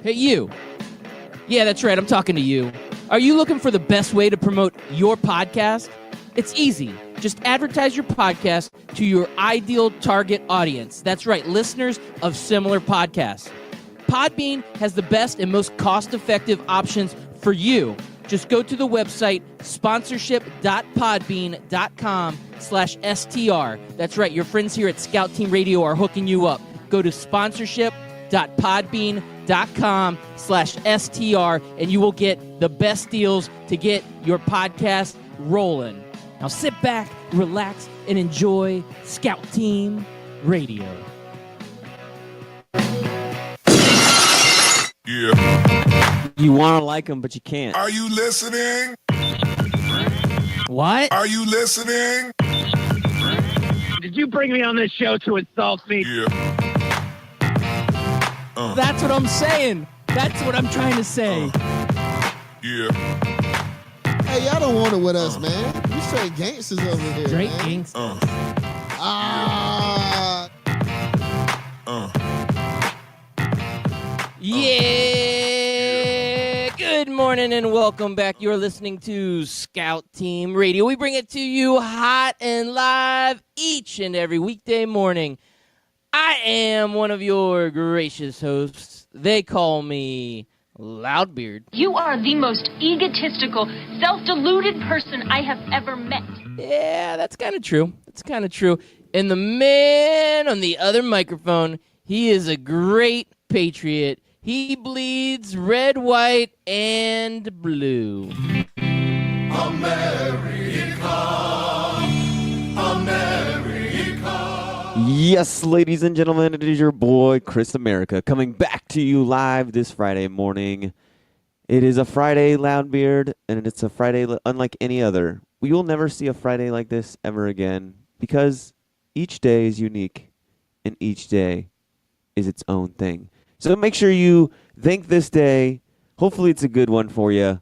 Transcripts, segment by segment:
Hey, you. Yeah, that's right. I'm talking to you. Are you looking for the best way to promote your podcast? It's easy. Just advertise your podcast to your ideal target audience. That's right, listeners of similar podcasts. Podbean has the best and most cost-effective options for you. Just go to the website sponsorship.podbean.com/STR. That's right, your friends here at Scout Team Radio are hooking you up. Go to sponsorship.podbean.com/STR and you will get the best deals to get your podcast rolling. Now sit back, relax, and enjoy Scout Team Radio. Yeah. You want to like them, but you can't. Are you listening? What? Are you listening? Did you bring me on this show to insult me? Yeah. That's what I'm saying. That's what I'm trying to say. Yeah. Hey, y'all don't want it with us, man. We straight gangsters over here. Straight man. gangsters. Yeah. Good morning and welcome back. You're listening to Scout Team Radio. We bring it to you hot and live each and every weekday morning. I am one of your gracious hosts. They call me Loudbeard. You are the most egotistical, self-deluded person I have ever met. Yeah, that's kind of true. That's kind of true. And the man on the other microphone, he is a great patriot. He bleeds red, white, and blue. Yes, ladies and gentlemen, it is your boy, Chris America, coming back to you live this Friday morning. It is a Friday, Loudbeard, and it's a Friday unlike any other. We will never see a Friday like this ever again, because each day is unique, and each day is its own thing. So make sure you thank this day. Hopefully it's a good one for you.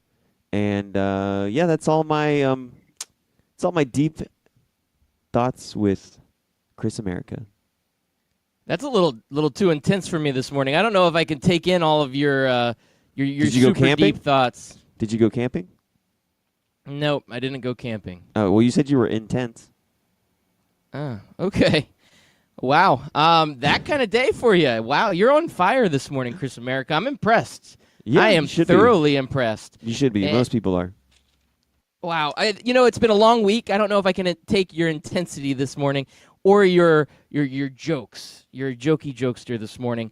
And yeah, that's all my deep thoughts with Chris America. That's a little too intense for me this morning. I don't know if I can take in all of your Did you super go camping? deep thoughts. Did you go camping? Nope, I didn't go camping. Oh, well, you said you were intense. Okay. Wow. That kind of day for you. Wow, you're on fire this morning, Chris America. I'm impressed. Yeah, I am you should be. thoroughly impressed. You should be. Most people are. Wow. It's been a long week. I don't know if I can take your intensity this morning or your jokes. You're a jokey jokester this morning.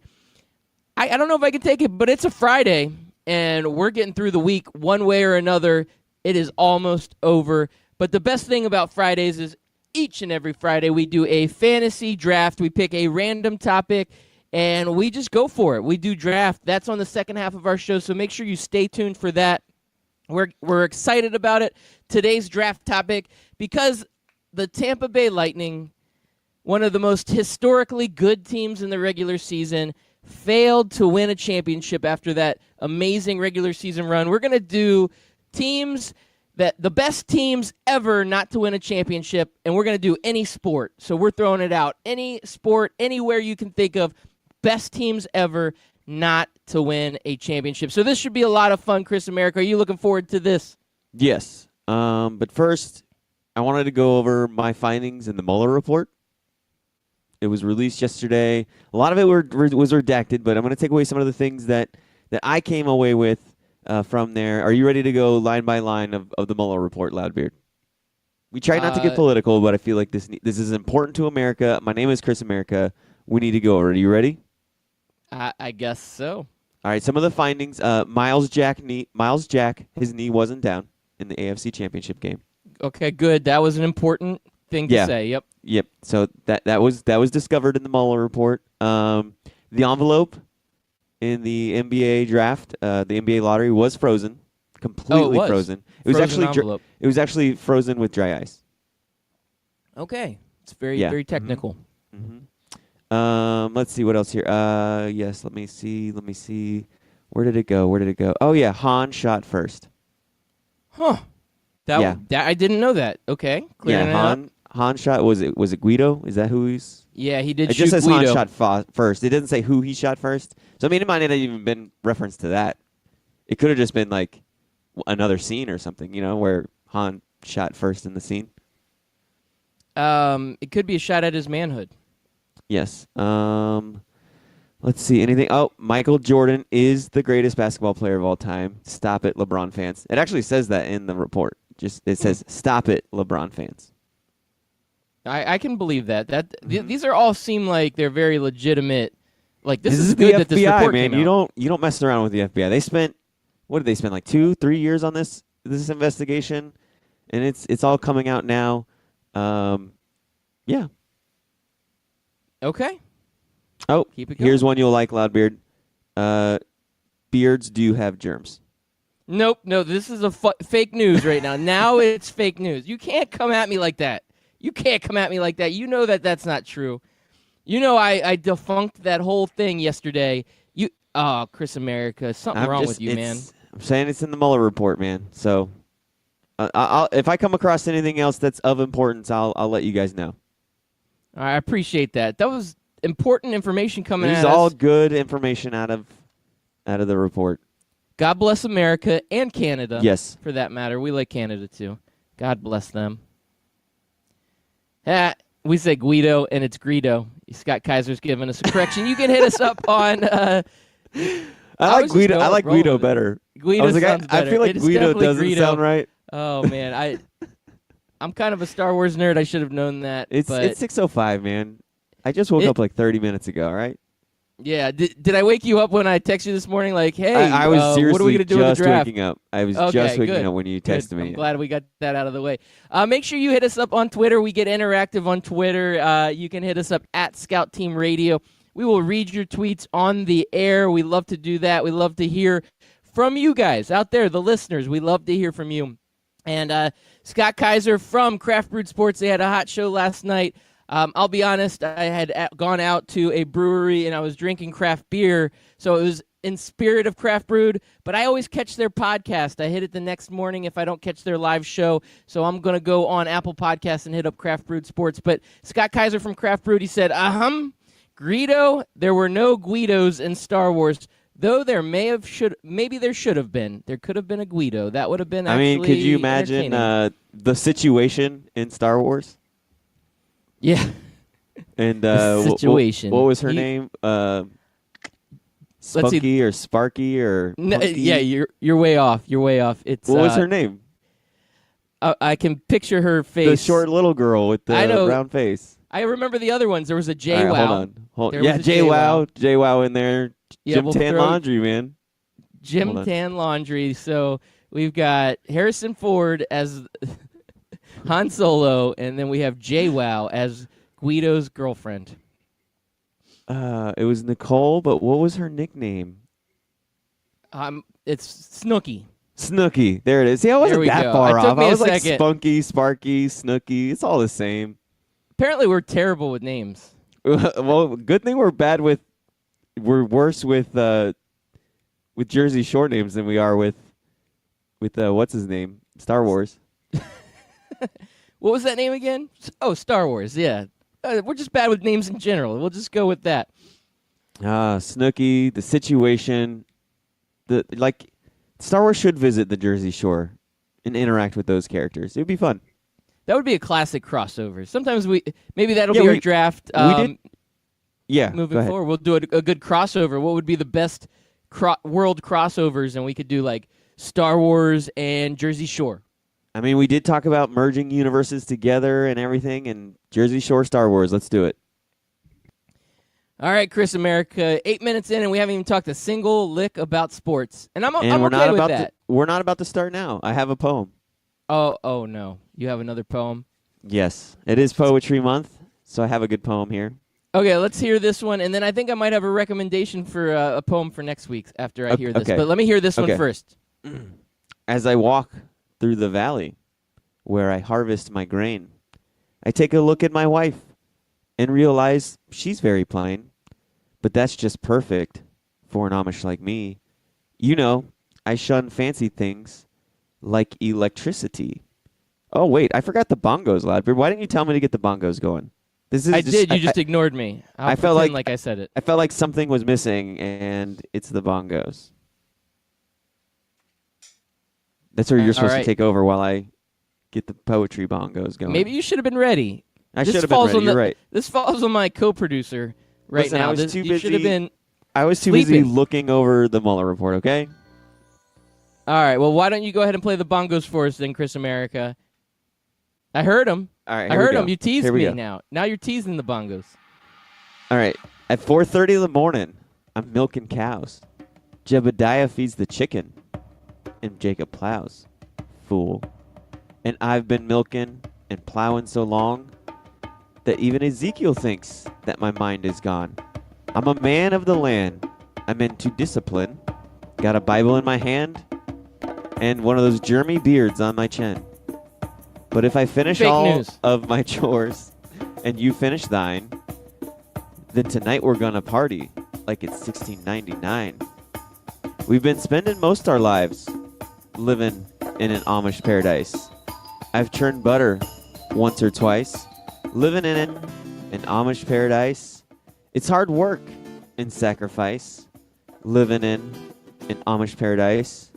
I don't know if I can take it, but it's a Friday, and we're getting through the week one way or another. It is almost over. But the best thing about Fridays is each and every Friday we do a fantasy draft. We pick a random topic, and we just go for it. We do draft. That's on the second half of our show, so make sure you stay tuned for that. We're excited about it. Today's draft topic, because the Tampa Bay Lightning, one of the most historically good teams in the regular season, failed to win a championship after that amazing regular season run. We're going to do teams that the best teams ever not to win a championship, and we're going to do any sport. So we're throwing it out. Any sport, anywhere you can think of, best teams ever not to win a championship. So this should be a lot of fun, Chris America. Are you looking forward to this? Yes. But first, I wanted to go over my findings in the Mueller report. It was released yesterday. A lot of it was redacted, but I'm going to take away some of the things that I came away with from there. Are you ready to go line by line of the Mueller report, Loudbeard? We try not to get political, but I feel like this is important to America. My name is Chris America. We need to go over it. Are you ready? I guess so. All right, some of the findings. Miles Jack, his knee wasn't down in the AFC Championship game. Okay, good. That was an important thing to say. Yep. So that was discovered in the Mueller report. The envelope in the NBA draft, the NBA lottery was frozen, completely frozen. It was actually frozen with dry ice. Okay, it's very technical. Mm-hmm. Let's see what else here. Yes, let me see. Where did it go? Oh yeah, Hahn shot first. Huh. I didn't know that. Okay. Clearing it up. Han shot. Was it Guido? Is that who he's? Yeah, he did It shoot just says Guido. Han shot first. It doesn't say who he shot first. So I mean, it might not have even been reference to that. It could have just been like another scene or something, where Han shot first in the scene. It could be a shot at his manhood. Yes. Let's see. Anything? Oh, Michael Jordan is the greatest basketball player of all time. Stop it, LeBron fans. It actually says that in the report. It says, "Stop it, LeBron fans." I can believe that. These are all seem like they're very legitimate. Like this is the good FBI, that this report man. came out. You don't mess around with the FBI. What did they spend, like 2-3 years on this investigation, and it's all coming out now. Yeah. Okay. Oh, Keep it going. here's one you'll like, Loudbeard. Beards do have germs. Nope. No, this is a fake news right now. Now it's fake news. You can't come at me like that. You can't come at me like that. You know that that's not true. You know I defunked that whole thing yesterday. Chris America, something wrong with you, man. I'm saying it's in the Mueller report, man. So, if I come across anything else that's of importance, I'll let you guys know. I appreciate that. That was important information coming This at is all us. good information out of the report. God bless America and Canada. Yes. For that matter. We like Canada too. God bless them. We say Guido and it's Greedo. Scott Kaiser's giving us a correction. You can hit us up on I like Guido. I like Guido better. Guido I was like, sounds I better. feel like It is Guido definitely doesn't Greedo. sound right. Oh man, I'm kind of a Star Wars nerd. I should have known that. It's but 6:05, man. I just woke up like 30 minutes ago. All right. yeah, did I wake you up when I texted you this morning? Like, hey, I was seriously what are we gonna do with just the draft? waking up. I was Okay, just waking good. up when you Good. texted me. I'm glad we got that out of the way. Make sure you hit us up on Twitter. We get interactive on Twitter. You can hit us up at Scout Team Radio. We will read your tweets on the air. We love to do that. We love to hear from you guys out there, the listeners. We love to hear from you. And Scott Kaiser from Craft Brewed Sports, they had a hot show last night. I'll be honest, I had gone out to a brewery and I was drinking craft beer, so it was in spirit of Craft Brewed, but I always catch their podcast. I hit it the next morning if I don't catch their live show, so I'm going to go on Apple Podcasts and hit up Craft Brewed Sports. But Scott Kaiser from Craft Brewed, he said, Greedo, there were no Guidos in Star Wars, though maybe there should have been. There could have been a Guido. That would have been actually could you imagine entertaining. the situation in Star Wars? Yeah. And The situation. What was her You- name? Let's see. Spunky or Sparky or No, Punky? yeah, you're way off. You're way off. It's What was her name? I can picture her face. The short little girl with I the know. brown face. I remember the other ones. There was a All JWoww. right, hold on. There Yeah, was a JWoww. JWoww in there. Yeah, Jim we'll Tan throw- Laundry, man. Jim Hold on. Tan Laundry. So we've got Harrison Ford as Han Solo, and then we have JWoww as Guido's girlfriend. It was Nicole, but what was her nickname? It's Snooki. Snooky. There it is. See, I wasn't There we that go. far It took off. me I a was like second. Spunky, Sparky, Snooky. It's all the same. Apparently, we're terrible with names. Well, good thing we're worse with Jersey Shore names than we are with what's his name? Star Wars. What was that name again? Oh, Star Wars. Yeah. We're just bad with names in general. We'll just go with that. Snooky, the situation, Star Wars should visit the Jersey Shore and interact with those characters. It would be fun. That would be a classic crossover. Sometimes maybe that'll Yeah, be our we- draft. we did. Yeah, Moving go ahead. forward, we'll do a good crossover. What would be the best world crossovers? And we could do like Star Wars and Jersey Shore. I mean, we did talk about merging universes together and everything, and Jersey Shore Star Wars. Let's do it. All right, Chris America, 8 minutes in, and we haven't even talked a single lick about sports. And I'm And we're okay not with about that. we're not about to start now. I have a poem. Oh no, you have another poem. Yes, it is Poetry Month, so I have a good poem here. Okay, let's hear this one, and then I think I might have a recommendation for a poem for next week after I hear this. okay. But let me hear this one Okay. first. As I walk through the valley where I harvest my grain, I take a look at my wife and realize she's very plain. But that's just perfect for an Amish like me. You know, I shun fancy things like electricity. Oh wait, I forgot the bongos, Loudbeard. Why didn't you tell me to get the bongos going? This is I did. You just ignored me. I'll I felt pretend like- I said it. I felt like something was missing, and it's the bongos. That's where you're supposed right. to take over while I get the poetry bongos going. Maybe you should have been ready. I This should have been falls ready. on You're the- right. This falls on my co-producer right Listen, I now. was too You should have busy been. I was too busy Sleeping. looking over the Mueller report. Okay. All right. Well, why don't you go ahead and play the bongos for us then, Chris America? I heard him. All right. I here we heard go. him. You teased Here we me go. now. Now you're teasing the bongos. All right. At 4:30 in the morning, I'm milking cows. Jebediah feeds the chicken, and Jacob plows. Fool. And I've been milking and plowing so long that even Ezekiel thinks that my mind is gone. I'm a man of the land. I'm into discipline. Got a Bible in my hand and one of those germy beards on my chin. But if I finish Fake all news. of my chores and you finish thine, then tonight we're gonna party like it's 1699. We've been spending most our lives living in an Amish paradise. I've churned butter once or twice, living in an Amish paradise. It's hard work and sacrifice, living in an Amish paradise.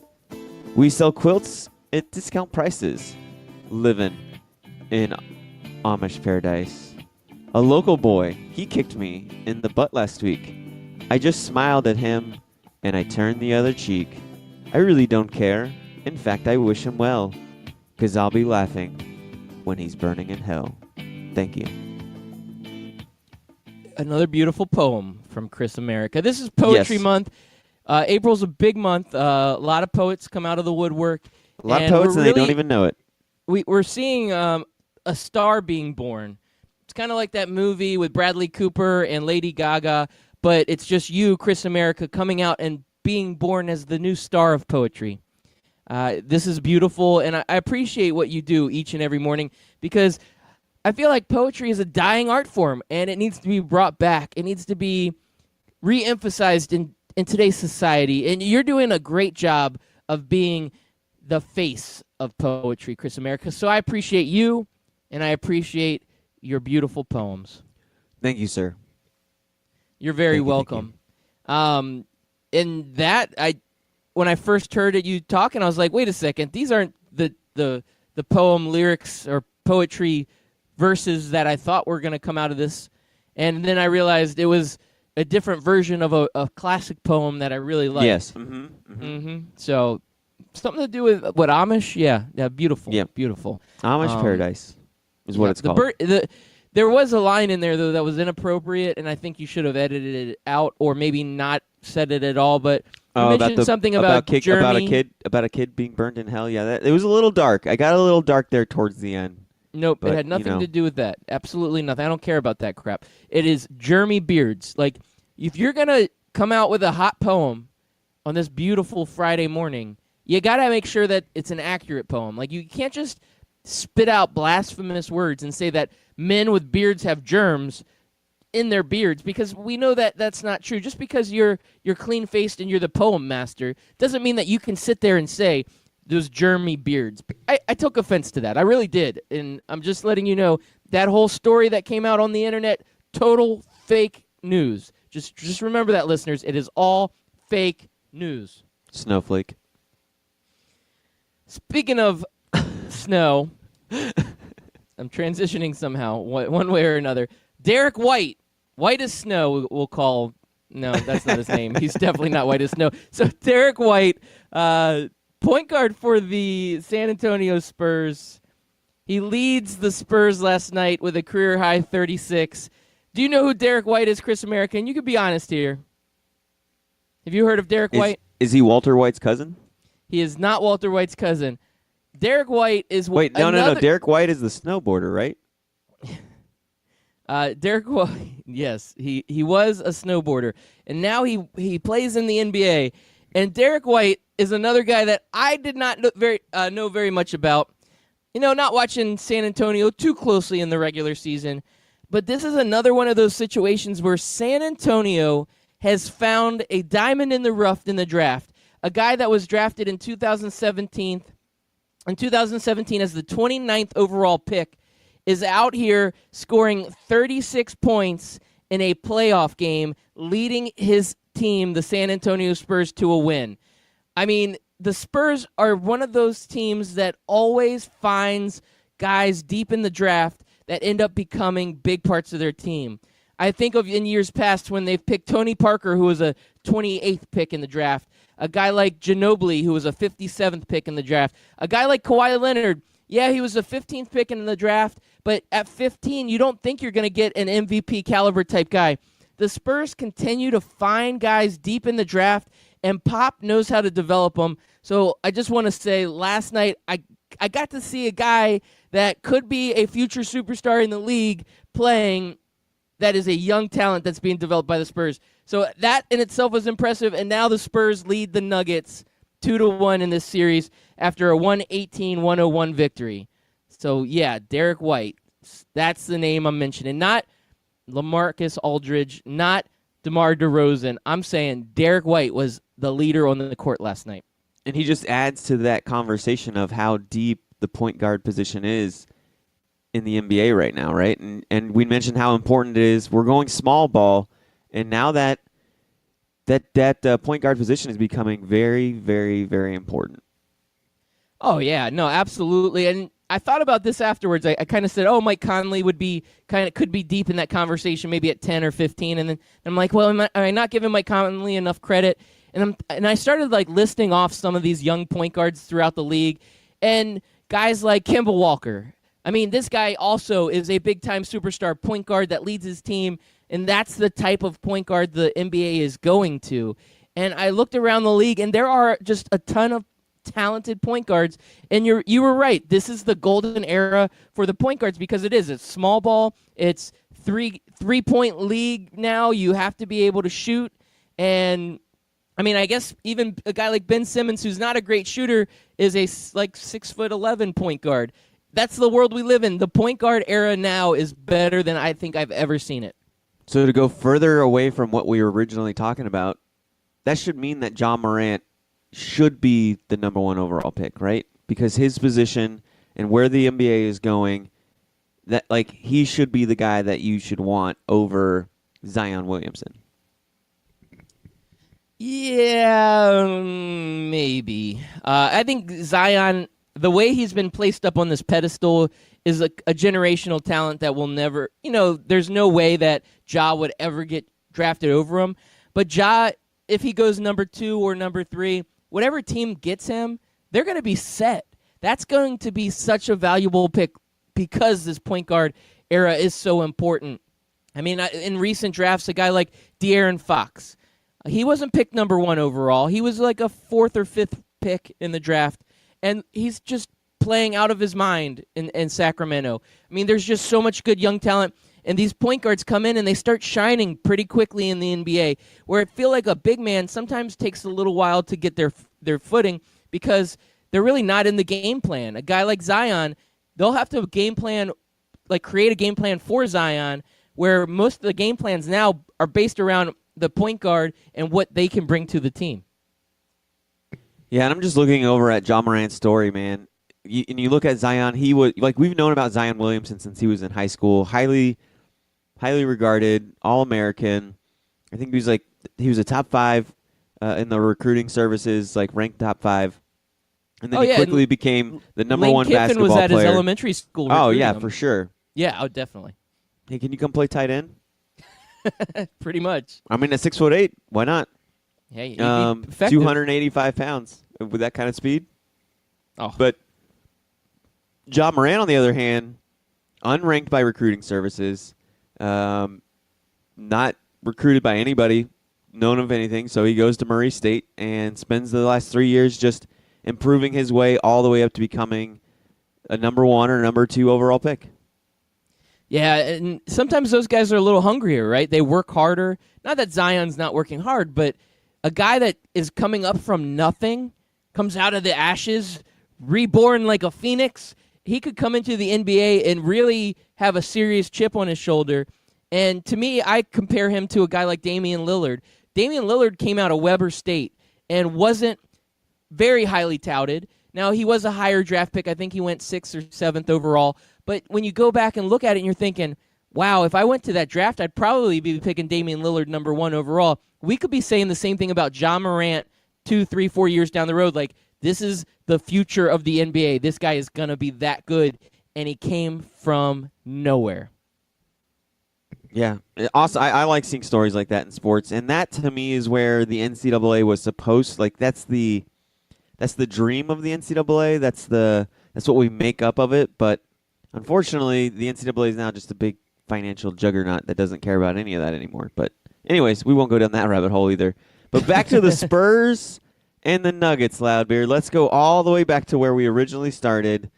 We sell quilts at discount prices, living in Amish paradise. A local boy, he kicked me in the butt last week. I just smiled at him and I turned the other cheek. I really don't care. In fact, I wish him well, 'cause I'll be laughing when he's burning in hell. Thank you. Another beautiful poem from Chris America. This is Poetry Yes. Month. April's a big month. A lot of poets come out of the woodwork. A lot of and poets we're and they really- don't even know it. We're seeing a star being born. It's kind of like that movie with Bradley Cooper and Lady Gaga, but it's just you, Chris America, coming out and being born as the new star of poetry. This is beautiful, and I appreciate what you do each and every morning because I feel like poetry is a dying art form, and it needs to be brought back. It needs to be re-emphasized in today's society, and you're doing a great job of being the face of poetry, Chris America. So I appreciate you, and I appreciate your beautiful poems. Thank you, sir. You're very Thank you, thank welcome. And that when I first heard it, you talking, I was like, wait a second, these aren't the poem lyrics or poetry verses that I thought were going to come out of this. And then I realized it was a different version of a classic poem that I really liked. Yes. So something to do with what Amish? Yeah, beautiful. Yeah. Beautiful. Amish paradise is what it's called. There was a line in there though that was inappropriate, and I think you should have edited it out, or maybe not said it at all. But you mentioned something about Jeremy. about a kid being burned in hell. Yeah, it was a little dark. I got a little dark there towards the end. Nope, But, it had nothing you know. to do with that. Absolutely nothing. I don't care about that crap. It is Jeremy Beards. Like, if you're gonna come out with a hot poem on this beautiful Friday morning, you gotta make sure that it's an accurate poem. Like, you can't just spit out blasphemous words and say that men with beards have germs in their beards, because we know that that's not true. Just because you're clean-faced and you're the poem master doesn't mean that you can sit there and say those germy beards. I took offense to that. I really did. And I'm just letting you know that whole story that came out on the internet, total fake news. Just remember that, listeners. It is all fake news. Snowflake. Speaking of snow, I'm transitioning somehow, one way or another. Derek White, white as snow, we'll call. No, that's not his name. He's definitely not white as snow. So Derek White, point guard for the San Antonio Spurs. He leads the Spurs last night with a career-high 36. Do you know who Derek White is, Chris America? And you can be honest here. Have you heard of Derek White? Is he Walter White's cousin? He is not Walter White's cousin. Derek White is Wait, no. another- Derek White is the snowboarder, right? Derek White, yes, he was a snowboarder, and now he plays in the NBA. And Derek White is another guy that I did not know very much about. You know, not watching San Antonio too closely in the regular season, but this is another one of those situations where San Antonio has found a diamond in the rough in the draft. A guy that was drafted in 2017 in 2017 as the 29th overall pick is out here scoring 36 points in a playoff game, leading his team, the San Antonio Spurs, to a win. I mean, the Spurs are one of those teams that always finds guys deep in the draft that end up becoming big parts of their team. I think of in years past when they've picked Tony Parker, who was a 28th pick in the draft, a guy like Ginobili, who was a 57th pick in the draft, a guy like Kawhi Leonard. Yeah, he was a 15th pick in the draft, but at 15, you don't think you're going to get an MVP caliber type guy. The Spurs continue to find guys deep in the draft, and Pop knows how to develop them. So I just want to say last night I got to see a guy that could be a future superstar in the league playing that is a young talent that's being developed by the Spurs. So that in itself was impressive, and now the Spurs lead the Nuggets 2-1 in this series after a 118-101 victory. So, yeah, Derek White, that's the name I'm mentioning. Not LaMarcus Aldridge, not DeMar DeRozan. I'm saying Derek White was the leader on the court last night. And he just adds to that conversation of how deep the point guard position is in the NBA right now, right? And we mentioned how important it is. We're going small ball, and now that point guard position is becoming very, very, very important. Oh, yeah. No, absolutely. And I thought about this afterwards. I kind of said, oh, Mike Conley could be deep in that conversation, maybe at 10 or 15. And then I'm like, well, am I not giving Mike Conley enough credit? And I started like listing off some of these young point guards throughout the league, and guys like Kemba Walker. I mean, this guy also is a big-time superstar point guard that leads his team, and that's the type of point guard the NBA is going to. And I looked around the league, and there are just a ton of talented point guards. And you were right. This is the golden era for the point guards because it is. It's small ball. It's three-point league now. You have to be able to shoot. And, I mean, I guess even a guy like Ben Simmons, who's not a great shooter, is a 6'11" point guard. That's the world we live in. The point guard era now is better than I think I've ever seen it. So to go further away from what we were originally talking about, that should mean that Ja Morant should be the number one overall pick, right? Because his position and where the NBA is going, that like he should be the guy that you should want over Zion Williamson. Yeah, maybe. I think Zion, the way he's been placed up on this pedestal, is a generational talent that will never, there's no way that Ja would ever get drafted over him. But Ja, if he goes number 2 or number 3, whatever team gets him, they're going to be set. That's going to be such a valuable pick because this point guard era is so important. I mean, in recent drafts, a guy like De'Aaron Fox, he wasn't picked number 1 overall. He was like a 4th or 5th pick in the draft, and he's just playing out of his mind in Sacramento. I mean, there's just so much good young talent, and these point guards come in and they start shining pretty quickly in the NBA, where I feel like a big man sometimes takes a little while to get their footing because they're really not in the game plan. A guy like Zion, they'll have to create a game plan for Zion, where most of the game plans now are based around the point guard and what they can bring to the team. Yeah, and I'm just looking over at Ja Morant's story, man. And you look at Zion, he was we've known about Zion Williamson since he was in high school, highly regarded, All-American. I think he was a top 5 in the recruiting services, ranked top 5. And then he quickly became the number Lane 1 Kiffin basketball was at player. his elementary school. Oh yeah, him. for sure. Yeah, definitely. Hey, can you come play tight end? Pretty much. I mean, at 6'8", why not? Hey, 285 pounds with that kind of speed. Oh, But Ja Morant, on the other hand, unranked by recruiting services, not recruited by anybody, known of anything. So he goes to Murray State and spends the last 3 years just improving his way all the way up to becoming a number 1 or number 2 overall pick. yeah, and sometimes those guys are a little hungrier, right? They work harder. Not that Zion's not working hard, but a guy that is coming up from nothing, comes out of the ashes, reborn like a phoenix, he could come into the NBA and really have a serious chip on his shoulder. And to me, I compare him to a guy like Damian Lillard. Damian Lillard came out of Weber State and wasn't very highly touted, Now, he was a higher draft pick. I think he went 6th or 7th overall. But when you go back and look at it and you're thinking, wow, if I went to that draft, I'd probably be picking Damian Lillard number 1 overall. We could be saying the same thing about Ja Morant 2, 3, 4 years down the road. Like, this is the future of the NBA. This guy is going to be that good. And he came from nowhere. Yeah. Also, I like seeing stories like that in sports, and that to me is where the NCAA was supposed. Like that's the dream of the NCAA. That's what we make up of it. But unfortunately, the NCAA is now just a big financial juggernaut that doesn't care about any of that anymore. But anyways, we won't go down that rabbit hole either. But back to the Spurs and the Nuggets, Loudbeard. Let's go all the way back to where we originally started.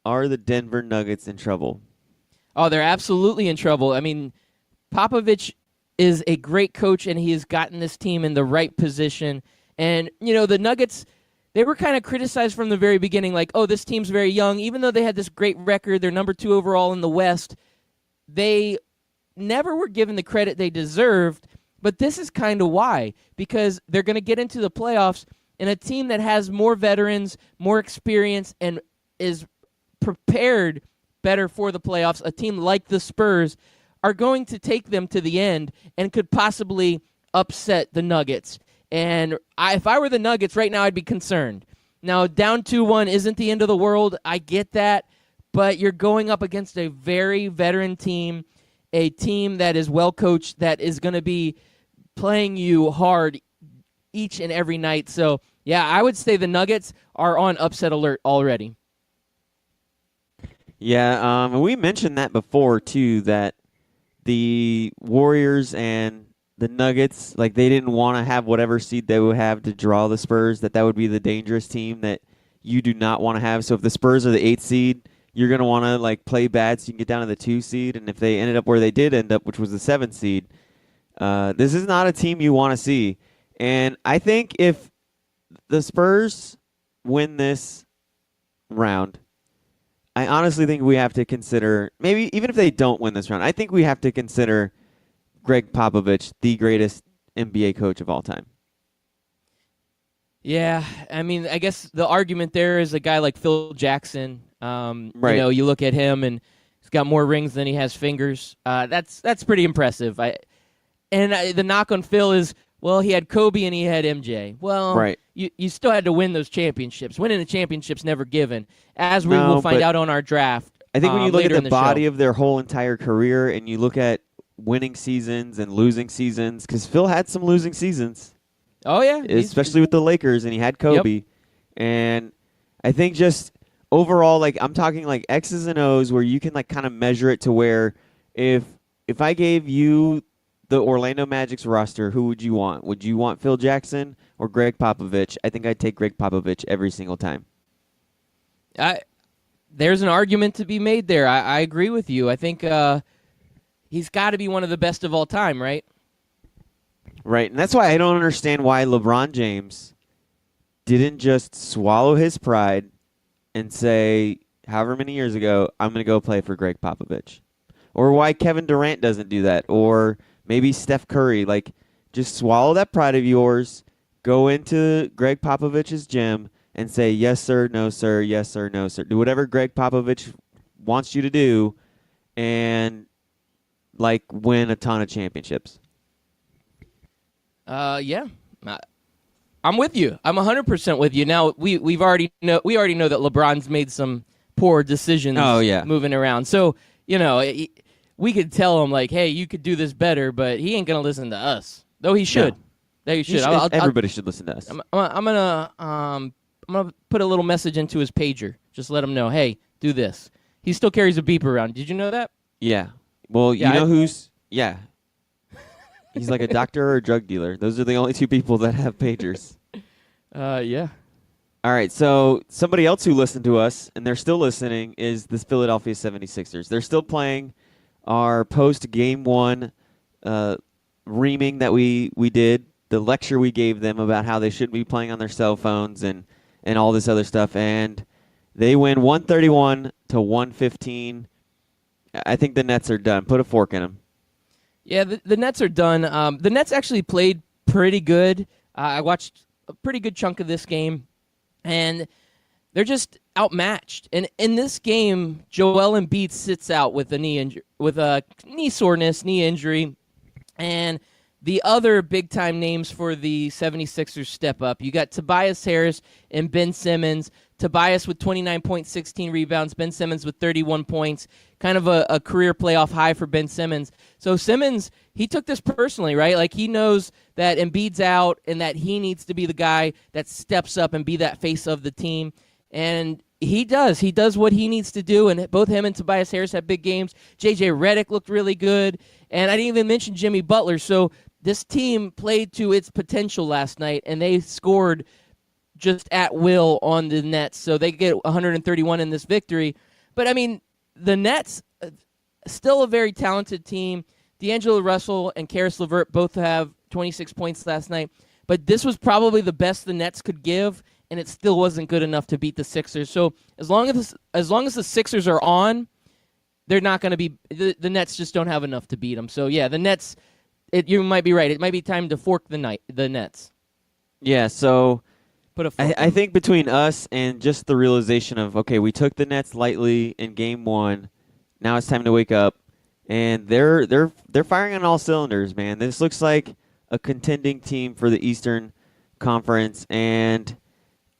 Are the Denver Nuggets in trouble? Oh, they're absolutely in trouble. I mean, Popovich is a great coach, and he has gotten this team in the right position. And, the Nuggets, they were kind of criticized from the very beginning, like, oh, this team's very young. Even though they had this great record, they're number 2 overall in the West, they never were given the credit they deserved. But this is kind of why, because they're going to get into the playoffs, and a team that has more veterans, more experience, and is prepared better for the playoffs, a team like the Spurs, are going to take them to the end and could possibly upset the Nuggets. And if I were the Nuggets right now, I'd be concerned. Now, down 2-1 isn't the end of the world. I get that. But you're going up against a very veteran team, a team that is well coached, that is going to be playing you hard each and every night. So, yeah, I would say the Nuggets are on upset alert already. Yeah, we mentioned that before, too, that the Warriors and the Nuggets, like they didn't want to have whatever seed they would have to draw the Spurs, that would be the dangerous team that you do not want to have. So if the Spurs are the 8th seed, you're going to want to like play bad so you can get down to the 2 seed. And if they ended up where they did end up, which was the 7th seed, this is not a team you want to see. And I think if the Spurs win this round, I honestly think we have to consider, maybe even if they don't win this round, I think we have to consider Greg Popovich the greatest NBA coach of all time. Yeah, I mean, I guess the argument there is a guy like Phil Jackson. Right. You look at him and he's got more rings than he has fingers. That's pretty impressive. The knock on Phil is, well, he had Kobe and he had MJ. Well, right. You still had to win those championships. Winning a championship's never given, as we will find out on our draft. I think when you look at the body show. of their whole entire career and you look at winning seasons and losing seasons, because Phil had some losing seasons. Oh, yeah. Especially with the Lakers, and he had Kobe. Yep. And I think just overall, like I'm talking like X's and O's where you can like kind of measure it to where if I gave you the Orlando Magic's roster, who would you want? Would you want Phil Jackson or Greg Popovich? I think I'd take Greg Popovich every single time. There's an argument to be made there. I agree with you. I think he's got to be one of the best of all time, right? Right, and that's why I don't understand why LeBron James didn't just swallow his pride and say, however many years ago, I'm going to go play for Greg Popovich. Or why Kevin Durant doesn't do that. Or maybe Steph Curry. Like, just swallow that pride of yours, go into Greg Popovich's gym, and say, yes, sir, no, sir, yes, sir, no, sir. Do whatever Greg Popovich wants you to do and, like, win a ton of championships. Yeah. I'm with you. I'm 100% with you. Now, we already know that LeBron's made some poor decisions moving around. So, we could tell him, like, hey, you could do this better, but he ain't going to listen to us. Though he should. No. He should. Everybody should listen to us. I'm gonna put a little message into his pager. Just let him know, hey, do this. He still carries a beeper around. Did you know that? Yeah. Well, you know who's... Yeah. He's like a doctor or a drug dealer. Those are the only two people that have pagers. Yeah. All right, so somebody else who listened to us, and they're still listening, is the Philadelphia 76ers. They're still playing our post-Game 1 reaming that we did, the lecture we gave them about how they shouldn't be playing on their cell phones and all this other stuff, and they win 131-115. I think the Nets are done. Put a fork in them. Yeah, the Nets are done. The Nets actually played pretty good. I watched a pretty good chunk of this game, and they're just outmatched. And in this game, Joel Embiid sits out with a knee soreness, knee injury, and the other big-time names for the 76ers step up. You got Tobias Harris and Ben Simmons. Tobias with 29.16 rebounds, Ben Simmons with 31 points, kind of a career playoff high for Ben Simmons. So Simmons, he took this personally, right? Like he knows that Embiid's out and that he needs to be the guy that steps up and be that face of the team. And he does. He does what he needs to do, and both him and Tobias Harris had big games. J.J. Redick looked really good, and I didn't even mention Jimmy Butler. So this team played to its potential last night, and they scored just at will on the Nets, so they get 131 in this victory. But, I mean, the Nets, still a very talented team. D'Angelo Russell and Karis LeVert both have 26 points last night. But this was probably the best the Nets could give, and it still wasn't good enough to beat the Sixers. So as long as the Sixers are on, they're not going to be – the Nets just don't have enough to beat them. So, yeah, the Nets you might be right. It might be time to fork the Nets. Yeah, so – Put a I think between us and just the realization of, okay, we took the Nets lightly in Game 1. Now it's time to wake up, and they're firing on all cylinders, man. This looks like a contending team for the Eastern Conference, and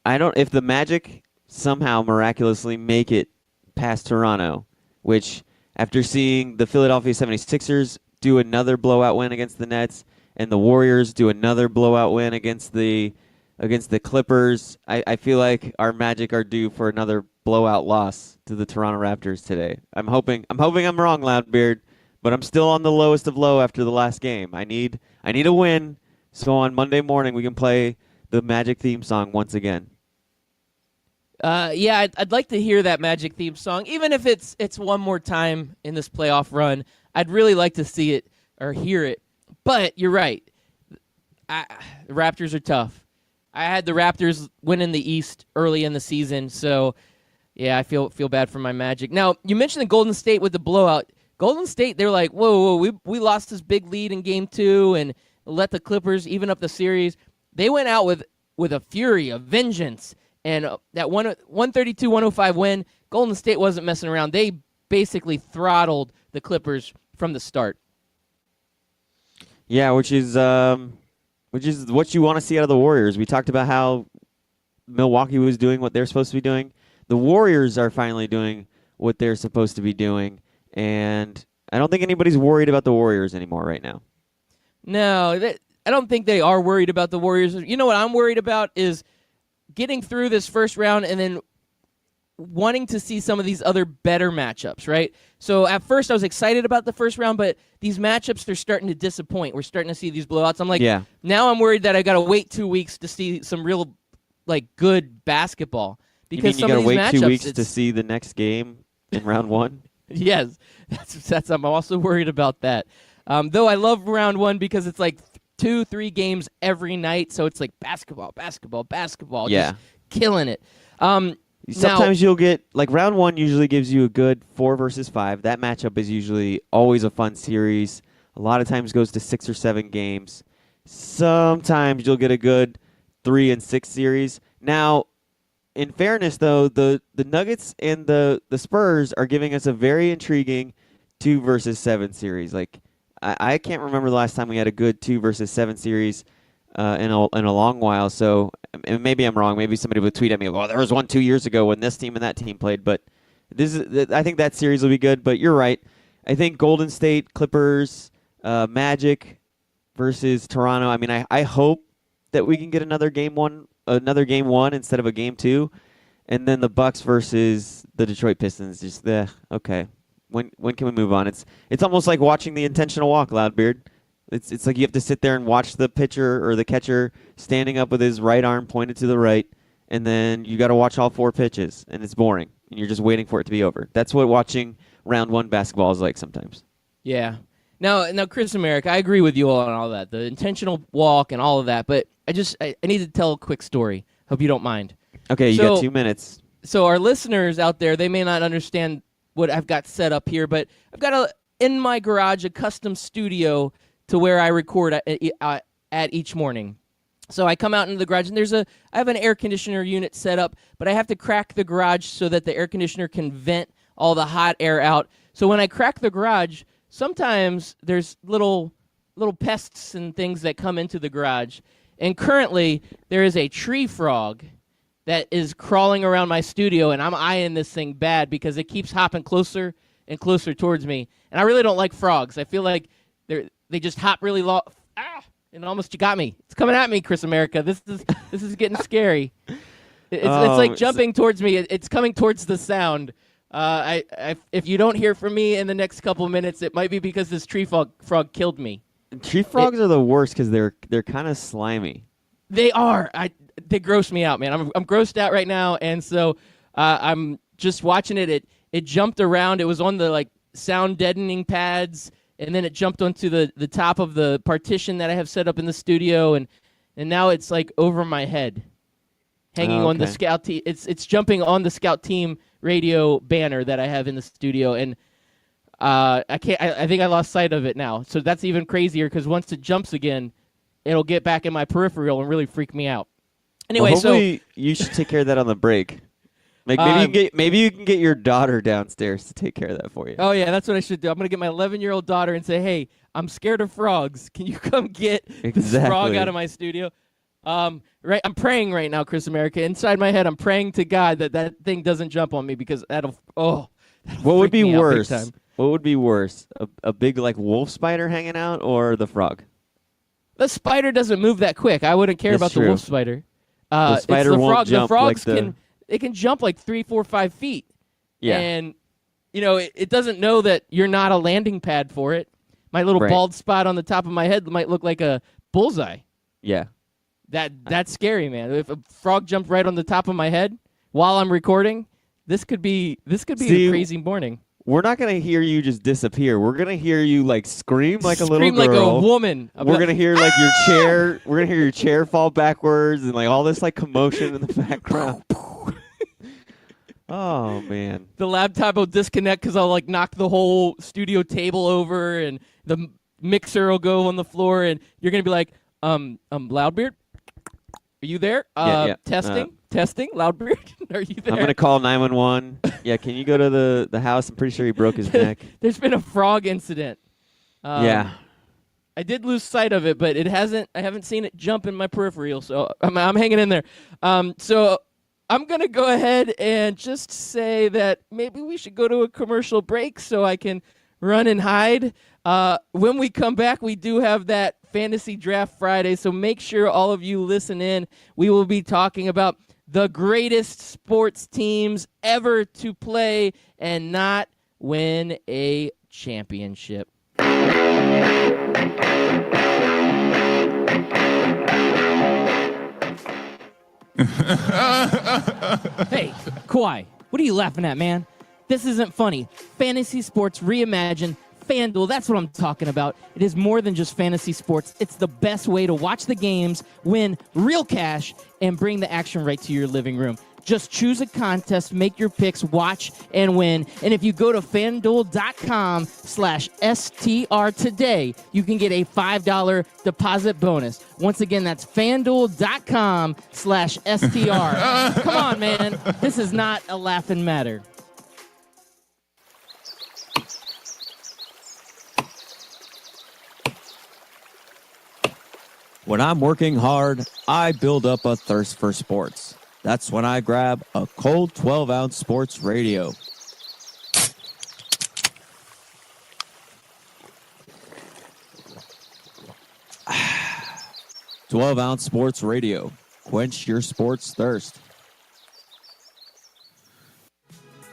if the Magic somehow miraculously make it past Toronto, which after seeing the Philadelphia 76ers do another blowout win against the Nets and the Warriors do another blowout win against the Clippers, I feel like our Magic are due for another blowout loss to the Toronto Raptors today. I'm hoping I'm wrong, Loudbeard, but I'm still on the lowest of low after the last game. I need a win, so on Monday morning we can play the Magic theme song once again. Yeah, I'd like to hear that Magic theme song, even if it's one more time in this playoff run. I'd really like to see it or hear it. But you're right. The Raptors are tough. I had the Raptors winning the East early in the season, so yeah, I feel bad for my Magic. Now, you mentioned the Golden State with the blowout. Golden State, they were like, whoa, we lost this big lead in Game 2 and let the Clippers even up the series. They went out with a fury, a vengeance, and that 132-105 win, Golden State wasn't messing around. They basically throttled the Clippers from the start. Yeah, which is what you want to see out of the Warriors. We talked about how Milwaukee was doing what they're supposed to be doing. The Warriors are finally doing what they're supposed to be doing, and I don't think anybody's worried about the Warriors anymore right now. No, I don't think they are worried about the Warriors. You know what I'm worried about is getting through this first round and then wanting to see some of these other better matchups, right? So at first I was excited about the first round, but these matchups, they're starting to disappoint. We're starting to see these blowouts. I'm like, Now I'm worried that I got to wait 2 weeks to see some real, good basketball. Because you got to wait 2 weeks to see the next game in round 1? Yes, that's I'm also worried about that. Though I love round 1 because it's like 2-3 games every night, so it's like basketball, just killing it. Sometimes you'll get, round 1 usually gives you a good 4 versus 5. That matchup is usually always a fun series. A lot of times goes to 6 or 7 games. Sometimes you'll get a good 3 and 6 series. Now, in fairness, though, the Nuggets and the Spurs are giving us a very intriguing 2 versus 7 series. I can't remember the last time we had a good 2 versus 7 series in a long while. So maybe I'm wrong. Maybe somebody would tweet at me, "Well, there was one 2 years ago when this team and that team played." But I think that series will be good. But you're right. I think Golden State, Clippers, Magic versus Toronto. I mean, I hope that we can get another game one instead of a game 2, and then the Bucks versus the Detroit Pistons. Just okay. When can we move on? It's almost like watching the intentional walk, Loudbeard. It's like you have to sit there and watch the pitcher or the catcher standing up with his right arm pointed to the right, and then you got to watch all 4 pitches, and it's boring, and you're just waiting for it to be over. That's what watching round 1 basketball is like sometimes. Yeah. Now, Chris and Merrick, I agree with you on all that, the intentional walk and all of that, but I need to tell a quick story. Hope you don't mind. Okay, you got 2 minutes. So our listeners out there, they may not understand what I've got set up here, but I've got in my garage a custom studio to where I record at each morning. So I come out into the garage, and I have an air conditioner unit set up, but I have to crack the garage so that the air conditioner can vent all the hot air out. So when I crack the garage, sometimes there's little pests and things that come into the garage. And currently, there is a tree frog that is crawling around my studio, and I'm eyeing this thing bad because it keeps hopping closer and closer towards me. And I really don't like frogs. I feel like they just hop really low. And almost you got me. It's coming at me, Chris America. This is getting scary. It's like jumping towards me. It's coming towards the sound. If you don't hear from me in the next couple of minutes, it might be because this tree frog killed me. Tree frogs are the worst because they're kind of slimy. They are. They gross me out, man. I'm grossed out right now, and so I'm just watching it. It jumped around. It was on the sound deadening pads. And then it jumped onto the top of the partition that I have set up in the studio, and now it's over my head, hanging on the Scout team. It's jumping on the Scout Team radio banner that I have in the studio, and I can't. I think I lost sight of it now. So that's even crazier because once it jumps again, it'll get back in my peripheral and really freak me out. Anyway, hopefully you should take care of that on the break. Maybe you can get your daughter downstairs to take care of that for you. Oh yeah, that's what I should do. I'm gonna get my 11-year-old daughter and say, "Hey, I'm scared of frogs. Can you come get this frog out of my studio?" Right, I'm praying right now, Chris America. Inside my head, I'm praying to God that thing doesn't jump on me because that'll what would be worse? What would be worse? A big wolf spider hanging out or the frog? The spider doesn't move that quick. I wouldn't care That's about true. the wolf spider. The spider it's the won't frog. jump The frogs like can. It can jump 3, 4, 5 feet. Yeah. And, it doesn't know that you're not a landing pad for it. My little bald spot on the top of my head might look like a bullseye. Yeah. That's scary, man. If a frog jumped right on the top of my head while I'm recording, this could be a crazy morning. We're not going to hear you just disappear. We're going to hear you scream like a little girl. Scream like a woman. We're going to hear your chair. We're going to hear your chair fall backwards and all this commotion in the background. Oh man. The laptop will disconnect because I'll knock the whole studio table over and the mixer will go on the floor and you're going to be like, Loudbeard, are you there? Yeah. Testing, Loudbeard, are you there? I'm going to call 911. Yeah, can you go to the house? I'm pretty sure he broke his neck. There's been a frog incident. Yeah. I did lose sight of it, but I haven't seen it jump in my peripheral, so I'm hanging in there. So I'm going to go ahead and just say that maybe we should go to a commercial break so I can run and hide. When we come back, we do have that Fantasy Draft Friday, so make sure all of you listen in. We will be talking about the greatest sports teams ever to play and not win a championship. Hey, Kawhi, what are you laughing at, man? This isn't funny. Fantasy sports reimagined. FanDuel, that's what I'm talking about. It is more than just fantasy sports. It's the best way to watch the games, win real cash, and bring the action right to your living room. Just choose a contest, make your picks, watch, and win. And if you go to FanDuel.com/STR today, you can get a $5 deposit bonus. Once again, that's FanDuel.com/STR. Come on, man. This is not a laughing matter. When I'm working hard, I build up a thirst for sports. That's when I grab a cold 12-ounce sports radio. "12-ounce sports radio. Quench your sports thirst."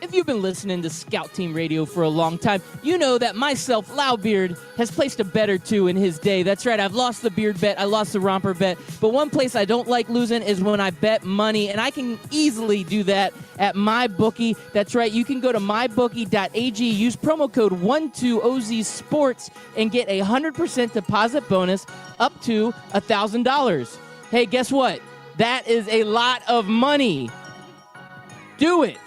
If you've been listening to Scout Team Radio for a long time, you know that myself, Loudbeard, has placed a bet or two in his day. That's right, I've lost the beard bet, I lost the romper bet, but one place I don't like losing is when I bet money, and I can easily do that at MyBookie. That's right, you can go to mybookie.ag, use promo code 12OZSports, and get a 100% deposit bonus up to $1,000. Hey, guess what? That is a lot of money. Do it.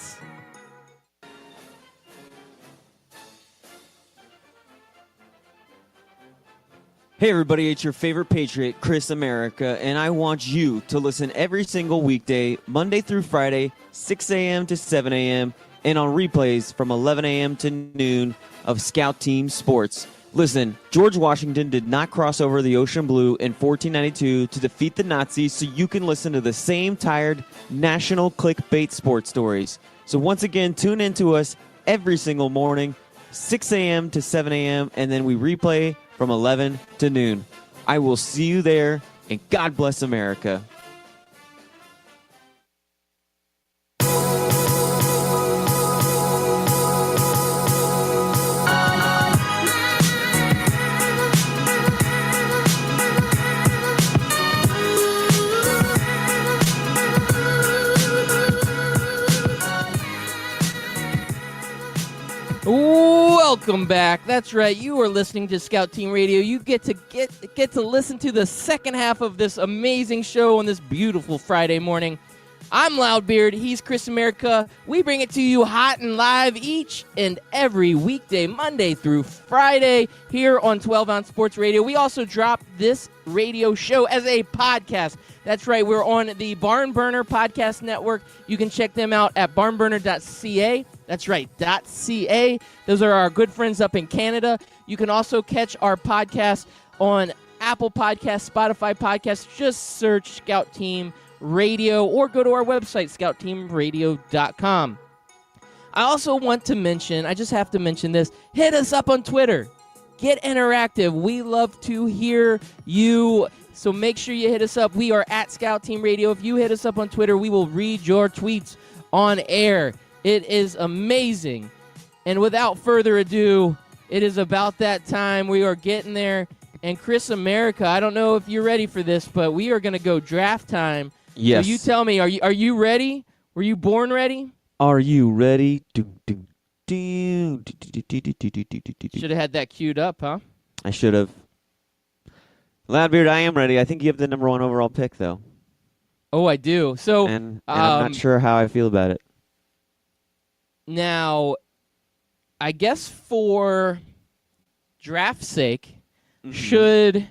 Hey everybody, it's your favorite Patriot, Chris America, and I want you to listen every single weekday, Monday through Friday, 6 a.m. to 7 a.m., and on replays from 11 a.m. to noon of Scout Team Sports. Listen, George Washington did not cross over the ocean blue in 1492 to defeat the Nazis, so you can listen to the same tired national clickbait sports stories. So once again, tune in to us every single morning, 6 a.m. to 7 a.m., and then we replay from 11 to noon. I will see you there, and God bless America. Welcome back. That's right. You are listening to Scout Team Radio. You get to listen to the second half of this amazing show on this beautiful Friday morning. I'm Loudbeard. He's Chris America. We bring it to you hot and live each and every weekday, Monday through Friday, here on 12 Ounce Sports Radio. We also drop this radio show as a podcast. That's right. We're on the Barn Burner Podcast Network. You can check them out at barnburner.ca. That's right, .ca. Those are our good friends up in Canada. You can also catch our podcast on Apple Podcasts, Spotify Podcasts. Just search Scout Team Radio or go to our website, scoutteamradio.com. I also want to mention, I just have to mention this, hit us up on Twitter. Get interactive. We love to hear you, so make sure you hit us up. We are at Scout Team Radio. If you hit us up on Twitter, we will read your tweets on air. It is amazing. And without further ado, it is about that time. We are getting there. And Chris America, I don't know if you're ready for this, but we are going to go draft time. Yes. So you tell me, are you ready? Were you born ready? Are you ready? Should have had that queued up, huh? I should have. Loudbeard, I am ready. I think you have the number 1 overall pick, though. Oh, I do. So, And I'm not sure how I feel about it. Now, I guess for draft's sake, should...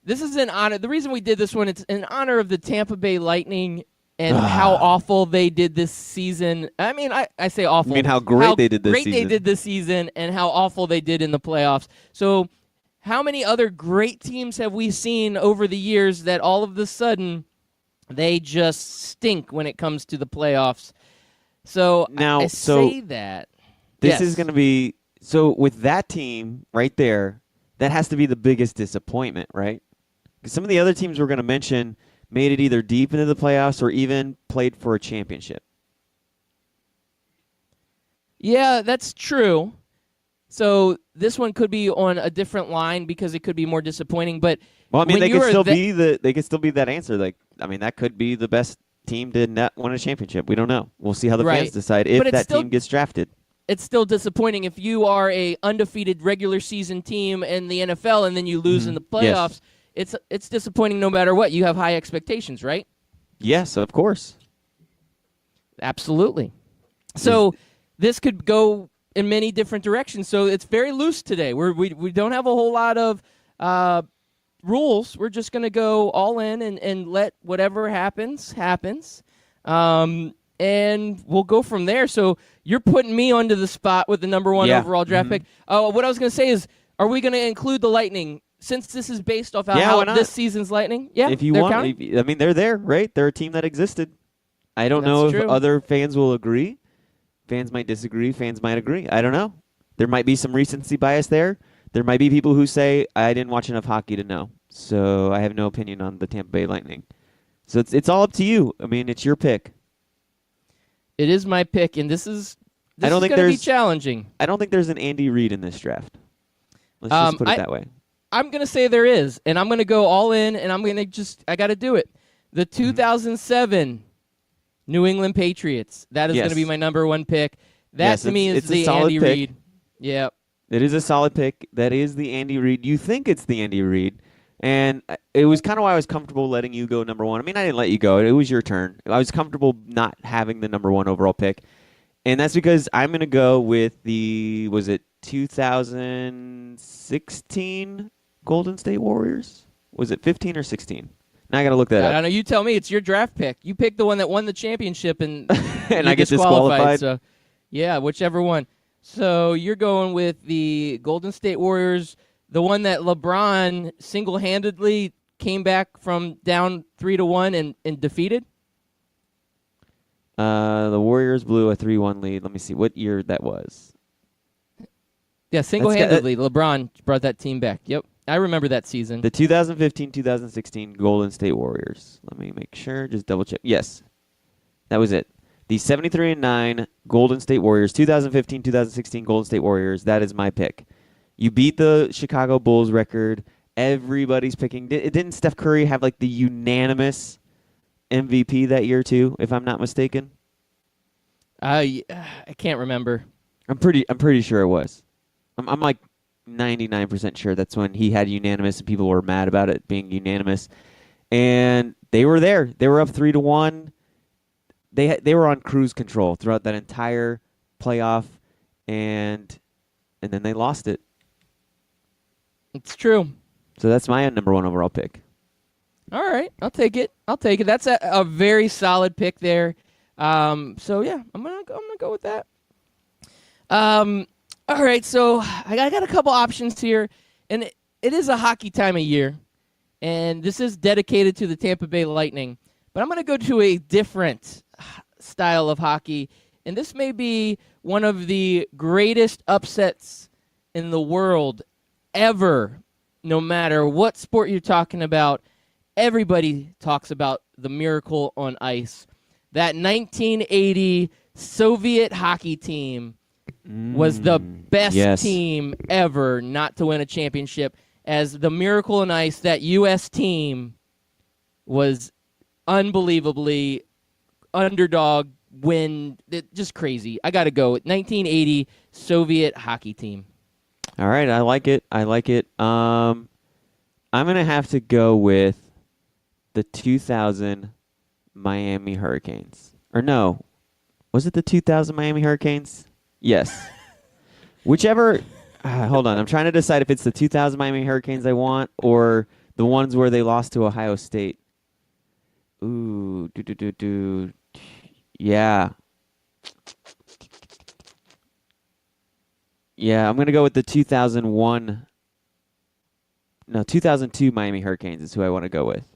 This is in honor... The reason we did this one, it's in honor of the Tampa Bay Lightning and how awful they did this season. I mean, I say awful. I mean, how great they did this season. season. They did this season and how awful they did in the playoffs. So, how many other great teams have we seen over the years that all of a sudden they just stink when it comes to the playoffs? So Now, I so say that. This Yes. is going to be... So, with that team right there, that has to be the biggest disappointment, right? Because some of the other teams we're going to mention made it either deep into the playoffs or even played for a championship. Yeah, that's true. So this one could be on a different line because it could be more disappointing. But Well, I mean, when they you could are still the- be they could still be that answer. Like, I mean, that could be the best team to not win a championship. We don't know. We'll see how the Right. fans decide if But it's that still- team gets drafted. It's still disappointing if you are a undefeated regular season team in the NFL and then you lose in the playoffs. It's disappointing no matter what. You have high expectations, right? Yes, of course. Absolutely. So this could go in many different directions. So it's very loose today. We don't have a whole lot of rules. We're just going to go all in and let whatever happens. And we'll go from there. So you're putting me onto the spot with the number 1 overall draft pick. What I was going to say is, are we going to include the Lightning? Since this is based off Yeah, how why not? this season's Lightning? Yeah, If you they're want, counting? I mean, they're there, right? They're a team that existed. I don't know if That's true. other fans will agree. Fans might disagree. Fans might agree. I don't know. There might be some recency bias there. There might be people who say, I didn't watch enough hockey to know, so I have no opinion on the Tampa Bay Lightning. So it's all up to you. I mean, it's your pick. It is my pick, and this is I don't think going to be there's- challenging. I don't think there's an Andy Reid in this draft. Let's just put it that way. I'm going to say there is, and I'm going to go all in, and I'm going to I got to do it. The 2007 New England Patriots. That is Yes. going to be my number 1 pick. That Yes, to me it's is a the solid Andy pick. Reid. Yeah. It is a solid pick. That is the Andy Reid. You think it's the Andy Reid. And it was kind of why I was comfortable letting you go number 1. I mean, I didn't let you go. It was your turn. I was comfortable not having the number 1 overall pick. And that's because I'm going to go with the, was it 2016 Golden State Warriors? Was it 15 or 16? Now I got to look that I up. don't know. You tell me. It's your draft pick. You pick the one that won the championship, and And you're I get disqualified? So, yeah, whichever one. So you're going with the Golden State Warriors, the one that LeBron single-handedly came back from down 3-1 and defeated? The Warriors blew a 3-1 lead. Let me see what year that was. Yeah, single-handedly. LeBron brought that team back. Yep. I remember that season. The 2015-2016 Golden State Warriors. Let me make sure. Just double check. Yes, that was it. The 73-9 Golden State Warriors, 2015-2016 Golden State Warriors. That is my pick. You beat the Chicago Bulls record. Everybody's picking. Didn't Steph Curry have like the unanimous MVP that year too, if I'm not mistaken? I can't remember. I'm pretty sure it was. I'm like 99% sure that's when he had unanimous and people were mad about it being unanimous. And they were there. They were up 3-1. They were on cruise control throughout that entire playoff, and then they lost it. It's true. So that's my number one overall pick. All right, I'll take it. That's a very solid pick there. So yeah, I'm gonna go with that. All right, so I got a couple options here, and it is a hockey time of year, and this is dedicated to the Tampa Bay Lightning. But I'm gonna go to a different style of hockey, and this may be one of the greatest upsets in the world ever. No matter what sport you're talking about, everybody talks about the Miracle on Ice. That 1980 Soviet hockey team was the best team ever not to win a championship, as the Miracle on Ice, that U.S. team, was unbelievably underdog win. Just crazy. I got to go with 1980 Soviet hockey team. All right, I like it. I'm going to have to go with the 2000 Miami Hurricanes. Or no, was it the 2000 Miami Hurricanes? Yes. Whichever. Hold on. I'm trying to decide if it's the 2000 Miami Hurricanes I want or the ones where they lost to Ohio State. Ooh. Yeah. Yeah, I'm going to go with the 2002 Miami Hurricanes is who I want to go with.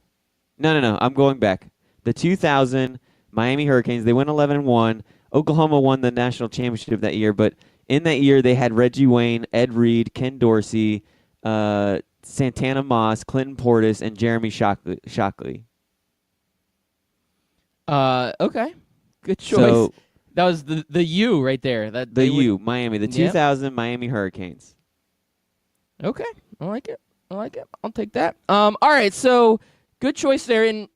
No. I'm going back. The 2000 Miami Hurricanes, they went 11-1. Oklahoma won the national championship that year, but in that year they had Reggie Wayne, Ed Reed, Ken Dorsey, Santana Moss, Clinton Portis, and Jeremy Shockley. Okay. Good choice. So, that was the U right there. Miami, the 2000 Miami Hurricanes. Okay, I like it. I'll take that. All right, so good choice there, and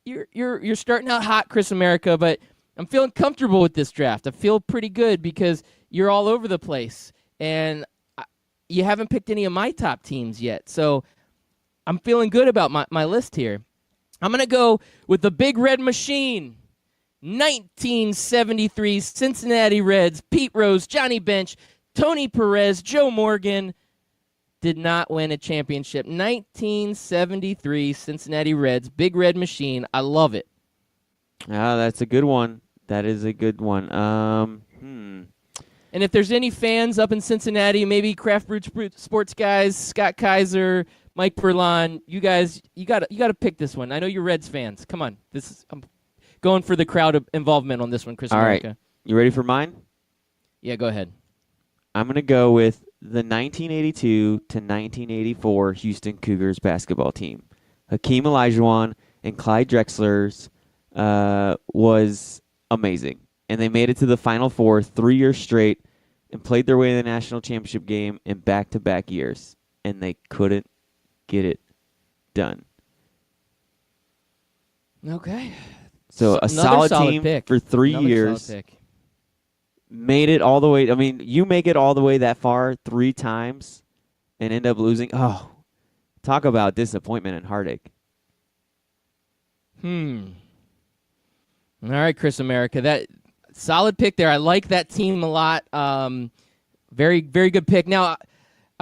you're starting out hot, Chris America, but I'm feeling comfortable with this draft. I feel pretty good because you're all over the place, and you haven't picked any of my top teams yet. So I'm feeling good about my list here. I'm gonna go with the Big Red Machine. 1973 Cincinnati Reds, Pete Rose, Johnny Bench, Tony Perez, Joe Morgan did not win a championship. 1973 Cincinnati Reds, Big Red Machine. I love it. Ah, that's a good one. That is a good one. And if there's any fans up in Cincinnati, maybe Craft Brewed Sports guys, Scott Kaiser, Mike Perlon, you guys, you got to pick this one. I know you're Reds fans. Come on, I'm going for the crowd involvement on this one, Chris America. All right. You ready for mine? Yeah, go ahead. I'm going to go with the 1982 to 1984 Houston Cougars basketball team. Hakeem Olajuwon and Clyde Drexler's was amazing. And they made it to the Final Four 3 years straight and played their way to the national championship game in back-to-back years. And they couldn't get it done. Okay. So a solid team pick. for 3 Another years. solid pick. Made it all the way. I mean, you make it all the way that far 3 times and end up losing. Oh, talk about disappointment and heartache. All right, Chris America. That solid pick there. I like that team a lot. Very, very good pick. Now,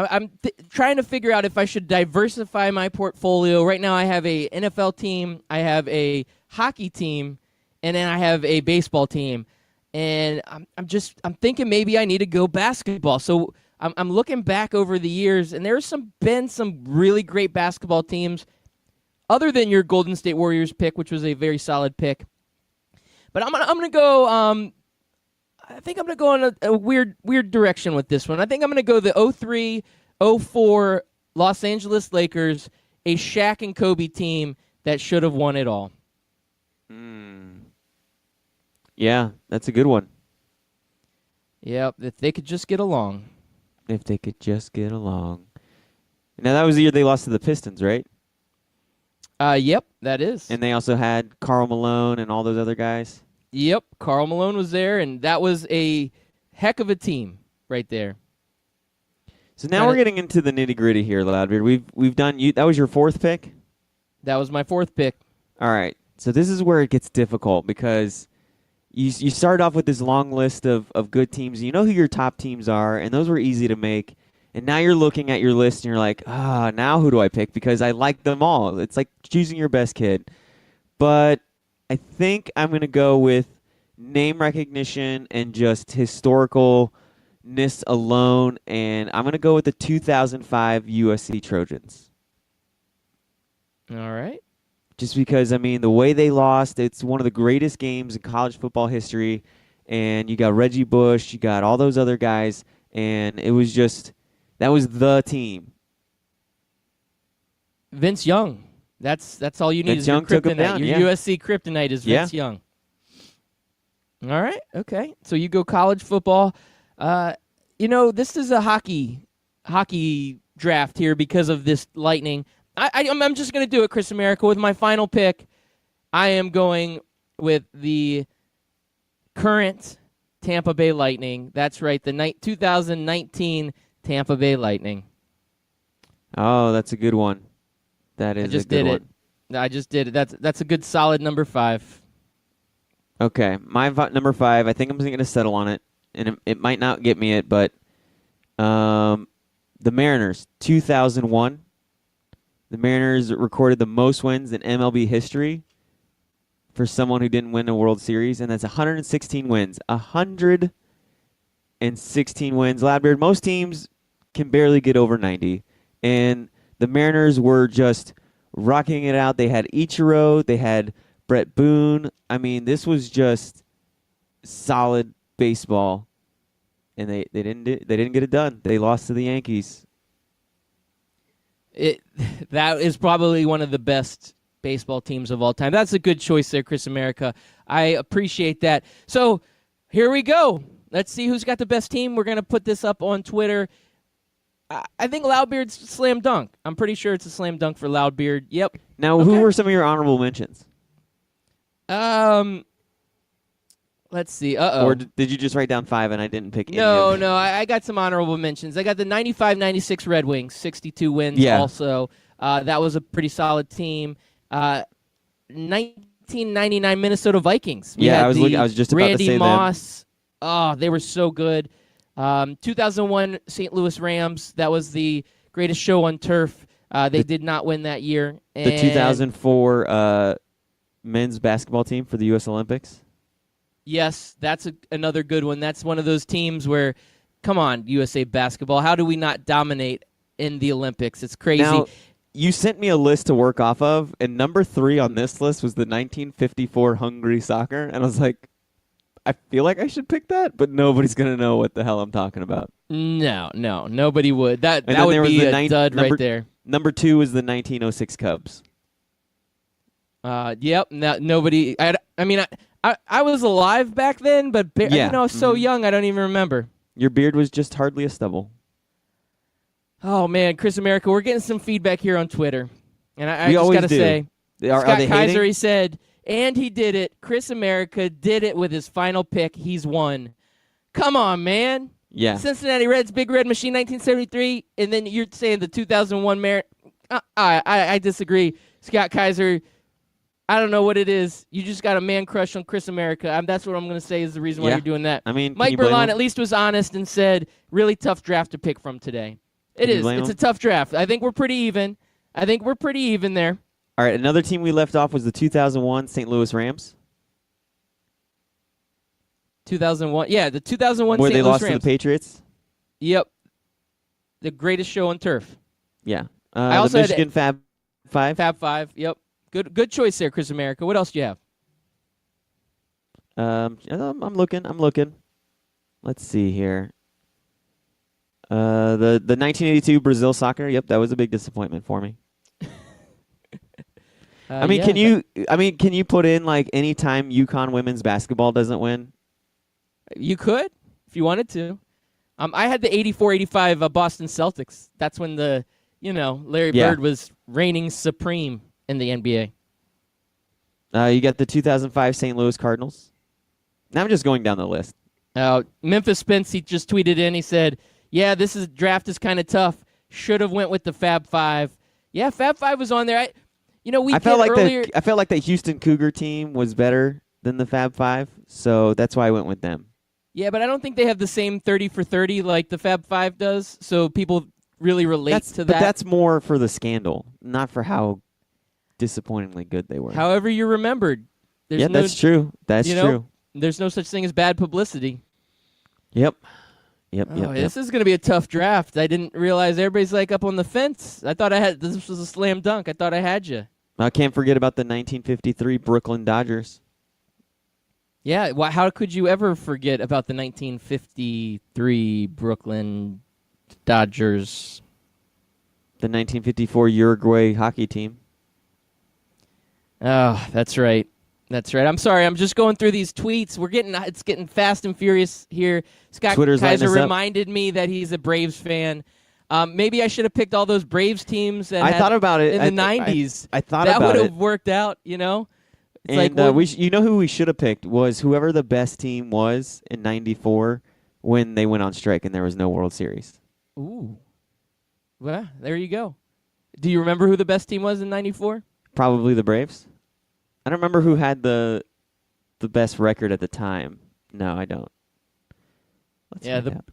I'm trying to figure out if I should diversify my portfolio. Right now I have a NFL team, I have a hockey team, and then I have a baseball team. And I'm thinking maybe I need to go basketball. So I'm looking back over the years, and there's been some really great basketball teams other than your Golden State Warriors pick, which was a very solid pick. But I'm gonna go. I think I'm gonna go in a weird direction with this one. I think I'm gonna go the 03-04 Los Angeles Lakers, a Shaq and Kobe team that should have won it all. Yeah, that's a good one. Yep, if they could just get along. If they could just get along. Now, that was the year they lost to the Pistons, right? Yep, that is. And they also had Karl Malone and all those other guys. Yep, Karl Malone was there, and that was a heck of a team right there. So now we're getting into the nitty-gritty here, Loudbeard. We've done you. That was your fourth pick? That was my fourth pick. All right. So this is where it gets difficult because you start off with this long list of good teams. You know who your top teams are, and those were easy to make. And now you're looking at your list, and you're like, now who do I pick? Because I like them all. It's like choosing your best kid. But I think I'm going to go with name recognition and just historicalness alone, and I'm going to go with the 2005 USC Trojans. All right. Just because, I mean, the way they lost, it's one of the greatest games in college football history, and you got Reggie Bush, you got all those other guys, and it was just, that was the team. Vince Young. That's all you need. Vince is your Young took him kryptonite. down, Your yeah. USC kryptonite is Vince Young. All right. Okay. So you go college football. This is a hockey draft here because of this Lightning. I'm just going to do it, Chris America. With my final pick, I am going with the current Tampa Bay Lightning. That's right, the 2019 Tampa Bay Lightning. Oh, that's a good one. That is a good one. I just did it. That's a good solid number 5. Okay, my number 5, I think I'm going to settle on it, and it might not get me it, but the Mariners, 2001. The Mariners recorded the most wins in MLB history for someone who didn't win a World Series, and that's 116 wins. 116 wins. Loudbeard, most teams can barely get over 90, and the Mariners were just rocking it out. They had Ichiro. They had Brett Boone. I mean, this was just solid baseball, and they didn't get it done. They lost to the Yankees. That is probably one of the best baseball teams of all time. That's a good choice there, Chris America. I appreciate that. So here we go. Let's see who's got the best team. We're going to put this up on Twitter. I think Loudbeard's slam dunk. I'm pretty sure it's a slam dunk for Loudbeard. Yep. Now, who were some of your honorable mentions? Let's see. Or did you just write down 5 and I didn't pick any? No. I got some honorable mentions. I got the 95-96 Red Wings, 62 wins also. That was a pretty solid team. 1999 Minnesota Vikings. I was just about to say Randy Moss. Oh, they were so good. 2001 St. Louis Rams. That was the greatest show on turf. They did not win that year. The 2004 men's basketball team for the U.S. Olympics. Yes, that's another good one. That's one of those teams where, come on, USA Basketball, how do we not dominate in the Olympics? It's crazy. Now, you sent me a list to work off of, and number 3 on this list was the 1954 Hungary soccer, and I was like, I feel like I should pick that, but nobody's going to know what the hell I'm talking about. No, nobody would. That would be a dud right there. Number 2 was the 1906 Cubs. Yep, nobody. I was alive back then, but I was so young I don't even remember. Your beard was just hardly a stubble. Oh, man, Chris America, we're getting some feedback here on Twitter. And I just got to say, Scott Kaiser, he said, and he did it. Chris America did it with his final pick. He's won. Come on, man. Yeah. Cincinnati Reds, Big Red Machine, 1973, and then you're saying the 2001 I disagree. Scott Kaiser, I don't know what it is. You just got a man crush on Chris America. That's what I'm going to say is the reason why you're doing that. I mean, Mike Berlon at least was honest and said, really tough draft to pick from today. It Can you is. blame It's a them? tough draft. I think we're pretty even. There. All right, another team we left off was the 2001 St. Louis Rams, 2001. Yeah, the 2001 where St. they Louis lost Rams. to the Patriots. Yep. The greatest show on turf. Yeah. I The also had Michigan Fab Five. Fab 5. Yep. Good choice there, Chris America. What else do you have? I'm looking. Let's see here. The 1982 Brazil soccer. Yep, that was a big disappointment for me. I mean, can you put in like any time UConn women's basketball doesn't win? You could if you wanted to. I had the 84-85 Boston Celtics. That's when Larry Yeah. Bird was reigning supreme in the NBA. You got the 2005 St. Louis Cardinals. Now I'm just going down the list. Memphis Spence, he just tweeted in. He said, "Yeah, draft is kind of tough. Should have went with the Fab Five." Yeah, Fab Five was on there. I felt like earlier. I felt like the Houston Cougar team was better than the Fab Five, so that's why I went with them. Yeah, but I don't think they have the same 30 for 30 like the Fab Five does. So people really relate to that. But that's more for the scandal, not for how disappointingly good they were. However you're remembered. There's That's true. That's true. There's no such thing as bad publicity. Yep. This is going to be a tough draft. I didn't realize everybody's like up on the fence. I thought this was a slam dunk. I thought I had you. I can't forget about the 1953 Brooklyn Dodgers. Yeah, how could you ever forget about the 1953 Brooklyn Dodgers? The 1954 Uruguay hockey team. Oh, that's right. That's right. I'm sorry. I'm just going through these tweets. It's getting fast and furious here. Scott Twitter's lighting Kaiser us up. reminded me that he's a Braves fan. Maybe I should have picked all those Braves teams that I thought about it in the 90s. I thought that about would it. have worked out, It's And like, you know who we should have picked was whoever the best team was in '94 when they went on strike and there was no World Series. ooh. Well, there you go. Do you remember who the best team was in 94? Probably the Braves. I don't remember who had the best record at the time. No, I don't. Let's Yeah, find out.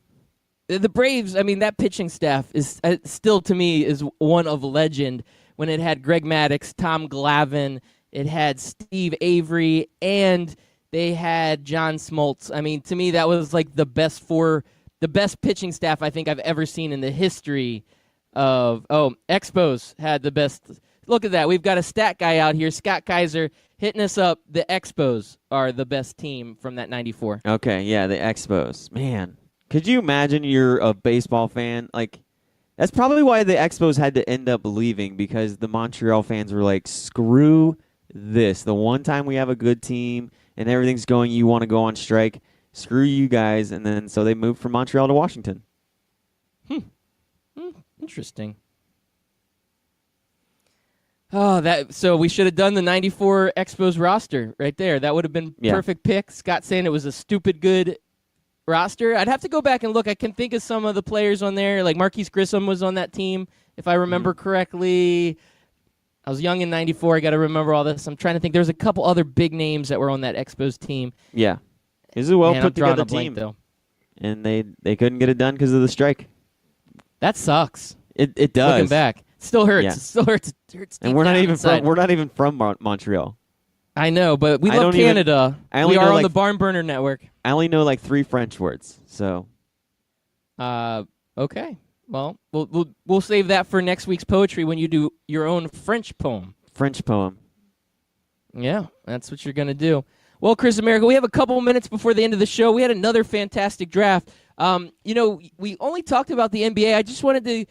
The Braves, I mean, that pitching staff is still, to me, is one of legend. When it had Greg Maddux, Tom Glavine, it had Steve Avery, and they had John Smoltz. I mean, to me, that was like the best pitching staff I think I've ever seen in the history of. Oh, Expos had the best. Look at that. We've got a stat guy out here, Scott Kaiser, hitting us up. The Expos are the best team from that 94. Okay, yeah, the Expos. Man, could you imagine you're a baseball fan? Like, that's probably why the Expos had to end up leaving, because the Montreal fans were like, screw this. The one time we have a good team and everything's going, you want to go on strike, screw you guys. And then so they moved from Montreal to Washington. Interesting. Oh, so we should have done the 94 Expos roster right there. That would have been perfect pick. Scott saying it was a stupid good roster. I'd have to go back and look. I can think of some of the players on there. Like Marquise Grissom was on that team, if I remember correctly. I was young in 94. I got to remember all this. I'm trying to think. There's a couple other big names that were on that Expos team. Yeah. It was a well Man, put I'm drawing together a blank, team. though. And they couldn't get it done because of the strike. That sucks. It does. Looking back. Still hurts. Yeah. It still hurts. It hurts And deep we're not down even inside. from Montreal. I know, but we I love don't even- Canada. I only We are know, on the like- Barn Burner Network. I only know like 3 French words. So Okay. Well, we'll save that for next week's poetry when you do your own French poem. French poem. Yeah, that's what you're going to do. Well, Chris America, we have a couple minutes before the end of the show. We had another fantastic draft. We only talked about the NBA. I just wanted to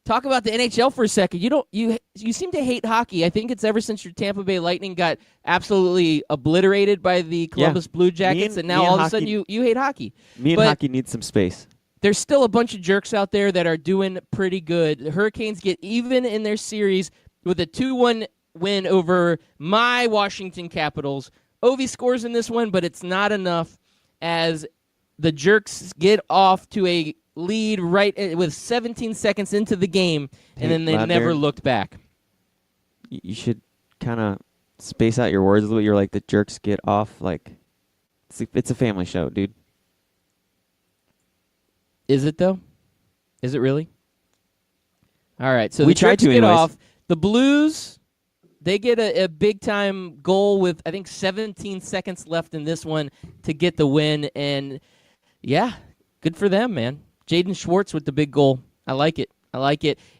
talk about the NHL for a second. You seem to hate hockey. I think it's ever since your Tampa Bay Lightning got absolutely obliterated by the Columbus Blue Jackets, and now me and all of a sudden hockey- you hate hockey. Me and But hockey need some space. there's still a bunch of jerks out there that are doing pretty good. The Hurricanes get even in their series with a 2-1 win over my Washington Capitals. Ovi scores in this one, but it's not enough as the jerks get off to a lead with 17 seconds into the game, and then they Loudbeard, never looked back. You should kind of space out your words a little. You're like, the jerks get off. Like, it's a family show, dude. Is it, though? Is it really? All right, so We the tried Terps to get anyways. off. The Blues, they get a big-time goal with, I think, 17 seconds left in this one to get the win. And, yeah, good for them, man. Jaden Schwartz with the big goal. I like it.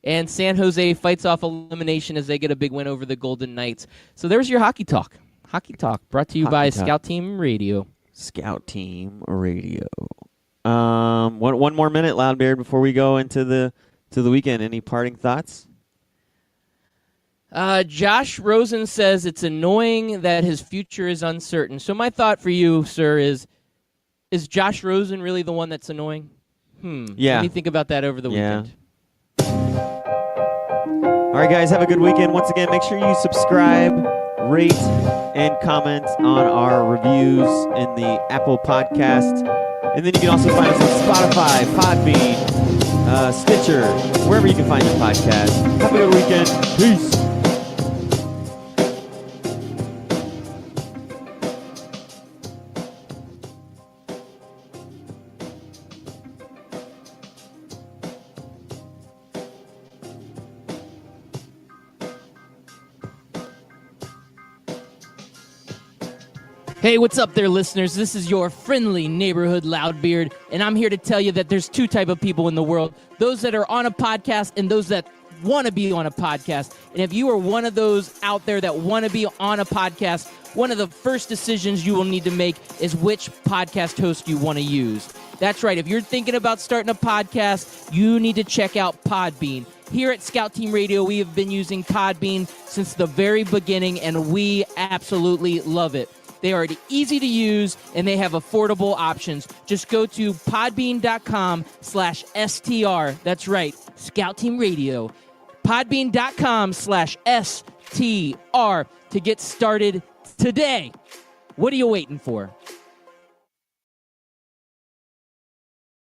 And San Jose fights off elimination as they get a big win over the Golden Knights. So there's your hockey talk. Hockey talk brought to you by Hockey talk. Scout Team Radio. Scout Team Radio. One more minute, Loudbeard, before we go into the weekend. Any parting thoughts? Josh Rosen says it's annoying that his future is uncertain. So my thought for you, sir, is Josh Rosen really the one that's annoying? Yeah. Let me think about that over the Yeah. weekend. All right, guys, have a good weekend. Once again, make sure you subscribe, rate, and comment on our reviews in the Apple Podcast. And then you can also find us on Spotify, Podbean, Stitcher, wherever you can find your podcast. Have a good weekend. Peace. Hey, what's up there, listeners? This is your friendly neighborhood Loudbeard, and I'm here to tell you that there's two type of people in the world, those that are on a podcast and those that want to be on a podcast. And if you are one of those out there that want to be on a podcast, one of the first decisions you will need to make is which podcast host you want to use. That's right. If you're thinking about starting a podcast, you need to check out Podbean. Here at Scout Team Radio, we have been using Podbean since the very beginning, and we absolutely love it. They are easy to use, and they have affordable options. Just go to podbean.com/STR. That's right, Scout Team Radio. Podbean.com/STR to get started today. What are you waiting for?